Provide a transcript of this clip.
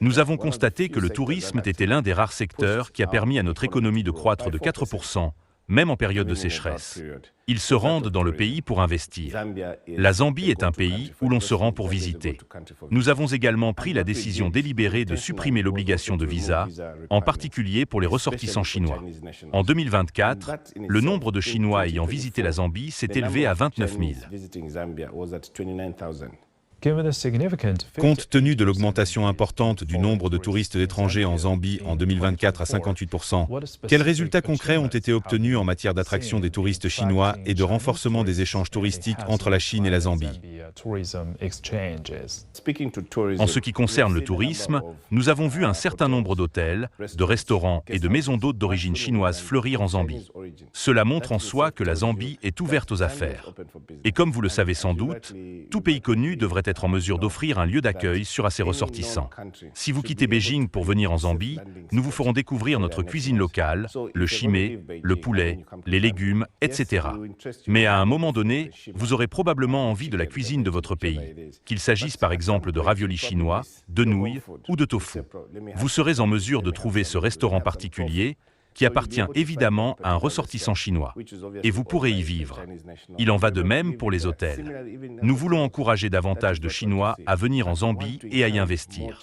Nous avons constaté que le tourisme était l'un des rares secteurs qui a permis à notre économie de croître de 4%, même en période de sécheresse. Ils se rendent dans le pays pour investir. La Zambie est un pays où l'on se rend pour visiter. Nous avons également pris la décision délibérée de supprimer l'obligation de visa, en particulier pour les ressortissants chinois. En 2024, le nombre de Chinois ayant visité la Zambie s'est élevé à 29 000. Compte tenu de l'augmentation importante du nombre de touristes étrangers en Zambie en 2024 à 58%, quels résultats concrets ont été obtenus en matière d'attraction des touristes chinois et de renforcement des échanges touristiques entre la Chine et la Zambie? En ce qui concerne le tourisme, nous avons vu un certain nombre d'hôtels, de restaurants et de maisons d'hôtes d'origine chinoise fleurir en Zambie. Cela montre en soi que la Zambie est ouverte aux affaires. Et comme vous le savez sans doute, tout pays connu devrait être en mesure d'offrir un lieu d'accueil sûr à ses ressortissants. Si vous quittez Beijing pour venir en Zambie, nous vous ferons découvrir notre cuisine locale, le chimé, le poulet, les légumes, etc. Mais à un moment donné, vous aurez probablement envie de la cuisine de votre pays, qu'il s'agisse par exemple de raviolis chinois, de nouilles ou de tofu. Vous serez en mesure de trouver ce restaurant particulier qui appartient évidemment à un ressortissant chinois. Et vous pourrez y vivre. Il en va de même pour les hôtels. Nous voulons encourager davantage de Chinois à venir en Zambie et à y investir.